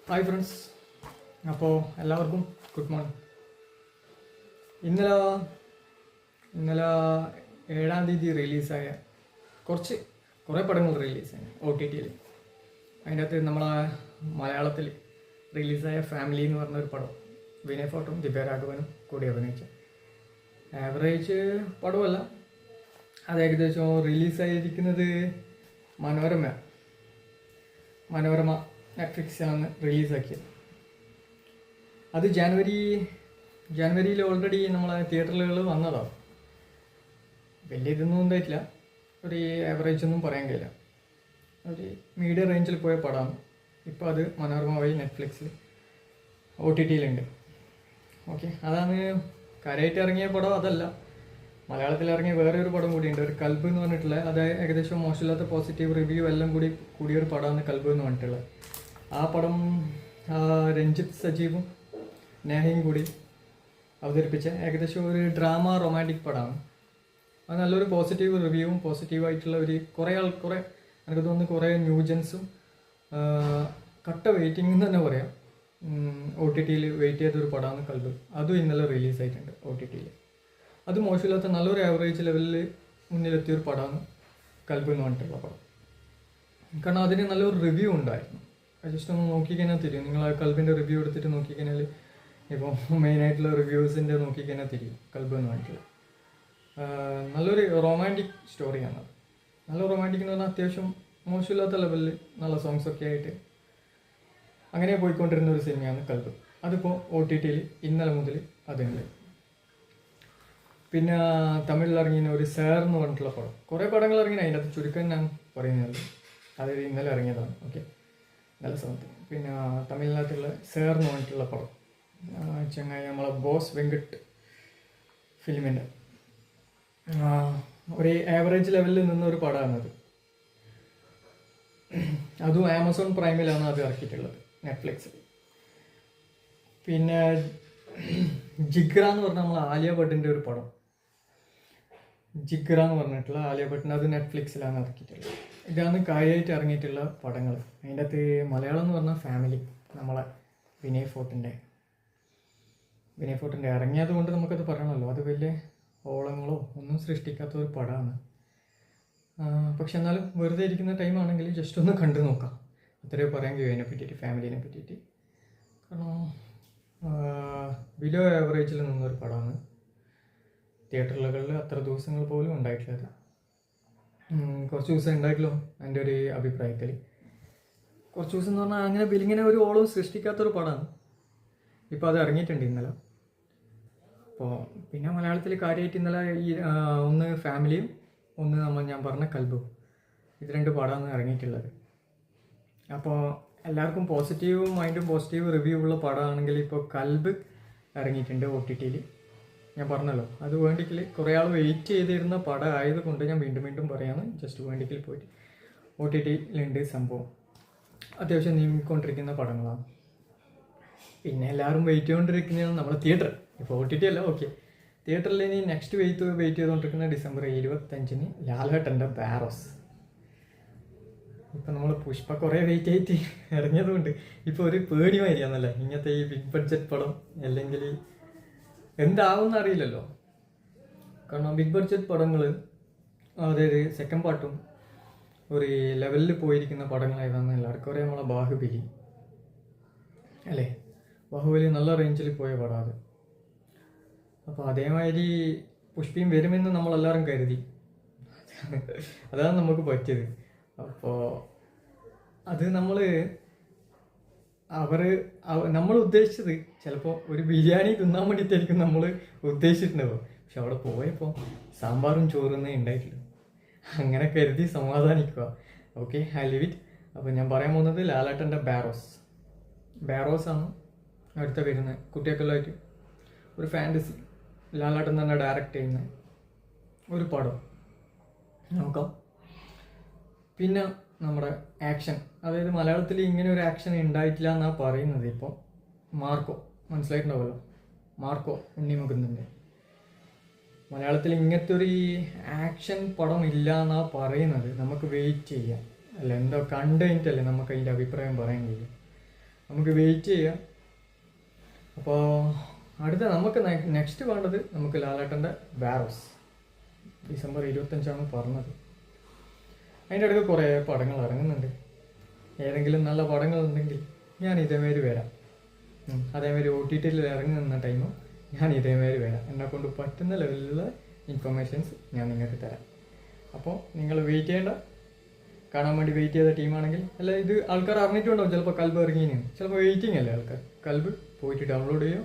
Hi friends, അപ്പോൾ എല്ലാവർക്കും good morning. ഇന്നലെ ഇന്നലെ 7-ാം തീയതി റിലീസായ കുറേ പടങ്ങൾ റിലീസായി OTT-യിൽ. അതിൻ്റെ അകത്ത് നമ്മളെ മലയാളത്തിൽ റിലീസായ ഫാമിലി എന്ന് പറഞ്ഞൊരു പടം, വിനയ് ഫോർട്ടും ദിവ്യരാഘവനും കൂടി അഭിനയിച്ച ആവറേജ് പടമല്ല. അത് ഏകദേശം റിലീസായിരിക്കുന്നത് മനോരമ നെറ്റ്ഫ്ലിക്സിലാണ് റിലീസാക്കിയത്. അത് ജനുവരിയിൽ ഓൾറെഡി നമ്മളെ തിയേറ്ററുകൾ വന്നതാണ്. വലിയ ഇതൊന്നും ഉണ്ടായിട്ടില്ല, ഒരു ആവറേജ് ഒന്നും പറയാൻ കഴിയില്ല. ഒരു മീഡിയം റേഞ്ചിൽ പോയ പടമാണ്. ഇപ്പോൾ അത് മനോരമ വഴി നെറ്റ്ഫ്ലിക്സിൽ OTT-യിലുണ്ട്. ഓക്കെ, അതാണ് കാര്യമായിട്ട് ഇറങ്ങിയ പടം. അതല്ല, മലയാളത്തിൽ ഇറങ്ങിയ വേറെ ഒരു പടം കൂടിയുണ്ട്, ഒരു കൽബ് എന്ന് പറഞ്ഞിട്ടുള്ള. അത് ഏകദേശം മോശമില്ലാത്ത പോസിറ്റീവ് റിവ്യൂ എല്ലാം കൂടിയൊരു പടമാണ് കൽബ് എന്ന് പറഞ്ഞിട്ടുള്ളത്. ആ പടം രഞ്ജിത്ത് സജീവും നേഹയും കൂടി അവതരിപ്പിച്ച ഏകദേശം ഒരു ഡ്രാമ റൊമാൻറ്റിക് പടമാണ്. അത് നല്ലൊരു പോസിറ്റീവ് റിവ്യൂവും പോസിറ്റീവായിട്ടുള്ള കുറേ എനിക്ക് തോന്നുന്നു കുറേ ന്യൂജൻസും കട്ട വെയിറ്റിംഗ് എന്ന് തന്നെ പറയാം. OTT-യിൽ വെയിറ്റ് ചെയ്തൊരു പടമാണ് കൽബ്. അതും ഇന്നലെ റിലീസായിട്ടുണ്ട് OTT-യിൽ. അത് മോശമില്ലാത്ത നല്ലൊരു ആവറേജ് ലെവലിൽ മുന്നിലെത്തിയൊരു പടമാണ് കൽബ് എന്ന് പറഞ്ഞിട്ടുള്ള പടം. കാരണം അതിന് നല്ലൊരു റിവ്യൂ ഉണ്ടായിരുന്നു. ജസ്റ്റ് ഒന്ന് നോക്കിക്കഴിഞ്ഞാൽ തിരിയും. നിങ്ങൾ ആ കൽബിൻ്റെ റിവ്യൂ എടുത്തിട്ട് നോക്കിക്കഴിഞ്ഞാൽ, ഇപ്പോൾ മെയിനായിട്ടുള്ള റിവ്യൂസിൻ്റെ നോക്കിക്കഴിഞ്ഞാൽ തിരിയും കൽബ് എന്ന് പറഞ്ഞിട്ടുള്ള. നല്ലൊരു റൊമാൻറ്റിക് സ്റ്റോറിയാണ്. നല്ല റൊമാൻറ്റിക് എന്ന് പറഞ്ഞാൽ അത്യാവശ്യം മോശമില്ലാത്ത ലെവലിൽ നല്ല സോങ്സൊക്കെ ആയിട്ട് അങ്ങനെ പോയിക്കൊണ്ടിരുന്ന ഒരു സിനിമയാണ് കൽബ്. അതിപ്പോൾ OTT-യിൽ ഇന്നലെ മുതൽ അതുണ്ട്. പിന്നെ തമിഴിൽ ഇറങ്ങിയ ഒരു സാർ എന്ന് പറഞ്ഞിട്ടുള്ള പടം. കുറേ പടങ്ങൾ ഇറങ്ങിയ, അതിൻ്റെ അത് ചുരുക്കം ഞാൻ പറയുന്നത്. അത് ഇന്നലെ ഇറങ്ങിയതാണ്. ഓക്കെ, നല്ല സമയത്ത്. പിന്നെ തമിഴ്നാട്ടിലുള്ള സാർ എന്ന് പറഞ്ഞിട്ടുള്ള പടം, ചങ്ങായി നമ്മളെ ബോസ് വെങ്കട്ട് ഫിലിമിൻ്റെ ഒരു ആവറേജ് ലെവലിൽ നിന്നൊരു പടമാണത്. അതും ആമസോൺ പ്രൈമിലാണ് അത് ഇറക്കിയിട്ടുള്ളത്, നെറ്റ്ഫ്ലിക്സിൽ. പിന്നെ ജിഗ്ര എന്ന് പറഞ്ഞാൽ നമ്മൾ ആലിയ ഭട്ടിൻ്റെ ഒരു പടം, ജിഗ്ര എന്ന് പറഞ്ഞിട്ടുള്ള ആലിയ ഭട്ടിൻ്റെ, അത് നെറ്റ്ഫ്ലിക്സിലാണ് ഇറക്കിയിട്ടുള്ളത്. ഇതാണ് കാര്യമായിട്ട് ഇറങ്ങിയിട്ടുള്ള പടങ്ങൾ. അതിൻ്റെ അകത്ത് മലയാളം എന്ന് പറഞ്ഞാൽ ഫാമിലി, നമ്മളെ വിനയ് ഫോർട്ടിൻ്റെ ഇറങ്ങിയത് കൊണ്ട് നമുക്കത് പറയണമല്ലോ. അത് വലിയ ഓളങ്ങളോ ഒന്നും സൃഷ്ടിക്കാത്ത ഒരു പടമാണ്. പക്ഷെ എന്നാലും വെറുതെ ഇരിക്കുന്ന ടൈമാണെങ്കിൽ ജസ്റ്റ് ഒന്ന് കണ്ടു നോക്കാം, അത്രയും പറയാൻ കഴിയും അതിനെ പറ്റിയിട്ട്, ഫാമിലിനെ പറ്റിയിട്ട്. കാരണം ബിലോ ആവറേജിൽ നിന്നൊരു പടമാണ്. തിയേറ്ററുകളിൽ അത്ര ദിവസങ്ങൾ പോലും ഉണ്ടായിട്ടുള്ളത്, കുറച്ച് ദിവസം ഉണ്ടായിട്ടല്ലോ എൻ്റെ ഒരു അഭിപ്രായത്തിൽ. കുറച്ച് ദിവസം എന്ന് പറഞ്ഞാൽ അങ്ങനെ ഇങ്ങനെ ഒരു ഓളവും സൃഷ്ടിക്കാത്തൊരു പടമാണ്. ഇപ്പോൾ അത് ഇറങ്ങിയിട്ടുണ്ട് ഇന്നലെ. അപ്പോൾ പിന്നെ മലയാളത്തിൽ കാര്യമായിട്ട് ഇന്നലെ ഒന്ന് ഫാമിലിയും ഒന്ന് ഞാൻ പറഞ്ഞ കൽബും, ഇത് 2 പടമാണ് ഇറങ്ങിയിട്ടുള്ളത്. അപ്പോൾ എല്ലാവർക്കും പോസിറ്റീവ് മൈൻഡും പോസിറ്റീവ് റിവ്യൂ ഉള്ള പടമാണെങ്കിൽ ഇപ്പോൾ കൽബ് ഇറങ്ങിയിട്ടുണ്ട് OTT-യിൽ. ഞാൻ പറഞ്ഞല്ലോ, അത് വേണ്ടിക്കിൽ കുറേ ആൾ വെയിറ്റ് ചെയ്തിരുന്ന പടം ആയതുകൊണ്ട് ഞാൻ വീണ്ടും പറയാമെന്ന്. ജസ്റ്റ് വേണ്ടിക്കിൽ പോയിട്ട് OTT-യിലുണ്ട് സംഭവം. അത്യാവശ്യം നീങ്ങിക്കൊണ്ടിരിക്കുന്ന പടങ്ങളാണ്. പിന്നെ എല്ലാവരും വെയിറ്റ് ചെയ്തുകൊണ്ടിരിക്കുന്നതാണ് നമ്മുടെ തിയേറ്റർ. ഇപ്പോൾ OTT അല്ല, ഓക്കെ. തിയേറ്ററിൽ ഇനി നെക്സ്റ്റ് വെയിറ്റ് ചെയ്തുകൊണ്ടിരിക്കുന്ന ഡിസംബർ 25-ന് ലാലേട്ടൻ്റെ ബാരോസ്. ഇപ്പം നമ്മൾ പുഷ്പ കുറേ വെയിറ്റ് ആയിട്ട് ഇറങ്ങിയതുകൊണ്ട് ഇപ്പോൾ ഒരു പേടി മാതിരിയാണല്ലേ ഇങ്ങനത്തെ ഈ ബിഗ് ബഡ്ജറ്റ് പടം. അല്ലെങ്കിൽ എന്താവുമെന്ന് അറിയില്ലല്ലോ. കാരണം ബിഗ് ബഡ്ജറ്റ് പടങ്ങൾ, അതായത് സെക്കൻഡ് പാർട്ടും ഒരു ലെവലിൽ പോയിരിക്കുന്ന പടങ്ങളായതാണ് എല്ലാവർക്കും അറിയാം. നമ്മളെ ബാഹുബലി അല്ലേ, ബാഹുബലി നല്ല റേഞ്ചിൽ പോയ പടം അത്. അപ്പോൾ അതേമാതിരി പുഷ്പയും വരുമെന്ന് നമ്മളെല്ലാവരും കരുതി. അതാണ് നമുക്ക് പറ്റിയത്. അപ്പോൾ അത് നമ്മൾ ഉദ്ദേശിച്ചത് ചിലപ്പോൾ ഒരു ബിരിയാണി തിന്നാൻ വേണ്ടിയിട്ടായിരിക്കും നമ്മൾ ഉദ്ദേശിച്ചിട്ടുണ്ടാവും. പക്ഷെ അവിടെ പോയപ്പോൾ സാമ്പാറും ചോറൊന്നേ ഉണ്ടായിട്ടില്ല. അങ്ങനെ കരുതി സമാധാനിക്കുക. Okay, I leave it. അപ്പോൾ ഞാൻ പറയാൻ പോകുന്നത് ലാലേട്ടൻ്റെ ബാരോസാണ് അടുത്ത വരുന്നത്. കുട്ടികൾക്കുള്ളതായിട്ട് ഒരു ഫാൻറ്റസി, ലാലേട്ടൻ തന്നെ ഡയറക്റ്റ് ചെയ്യുന്ന ഒരു പടം നോക്കാം. പിന്നെ നമ്മുടെ ആക്ഷൻ, അതായത് മലയാളത്തിൽ ഇങ്ങനെ ഒരു ആക്ഷൻ ഉണ്ടായിട്ടില്ല എന്നാണ് പറയുന്നത്. ഇപ്പോൾ മാർക്കോ മനസ്സിലായിട്ടുണ്ടാവുമല്ലോ, മാർക്കോ ഉണ്ണിമുകുന്ദൻ്റെ. മലയാളത്തിൽ ഇങ്ങനത്തെ ഒരു ആക്ഷൻ പടം ഇല്ല എന്നാണ് പറയുന്നത്. നമുക്ക് വെയിറ്റ് ചെയ്യാം. അല്ല, എന്തോ കണ്ടു കഴിഞ്ഞിട്ടല്ലേ നമുക്ക് അതിൻ്റെ അഭിപ്രായം പറയാൻ കഴിയും. നമുക്ക് വെയിറ്റ് ചെയ്യാം. അപ്പോൾ അടുത്ത നമുക്ക് നെക്സ്റ്റ് വേണ്ടത് നമുക്ക് ലാലേട്ടൻ്റെ വാരോസ് ഡിസംബർ 25 പറഞ്ഞത്. അതിൻ്റെ ഇടയ്ക്ക് കുറേ പടങ്ങൾ ഇറങ്ങുന്നുണ്ട്. ഏതെങ്കിലും നല്ല പടങ്ങളുണ്ടെങ്കിൽ ഞാൻ ഇതേമാതിരി വരാം. അതേമാതിരി OTTയിൽ ഇറങ്ങുന്ന ടൈമും ഞാൻ ഇതേമാതിരി വരാം. എന്നെക്കൊണ്ട് പറ്റുന്ന ലെവലിലുള്ള ഇൻഫർമേഷൻസ് ഞാൻ നിങ്ങൾക്ക് തരാം. അപ്പോൾ നിങ്ങൾ വെയിറ്റ് ചെയ്യേണ്ട. കാണാൻ വേണ്ടി വെയിറ്റ് ചെയ്ത ടീമാണെങ്കിൽ അല്ല, ഇത് ആൾക്കാർ അറിഞ്ഞിട്ടുണ്ടാവും ചിലപ്പോൾ കൽബ് ഇറങ്ങിയെന്ന്. ചിലപ്പോൾ വെയിറ്റിംഗ് അല്ലേ ആൾക്കാർ. കൽബ് പോയിട്ട് ഡൗൺലോഡ് ചെയ്യുക,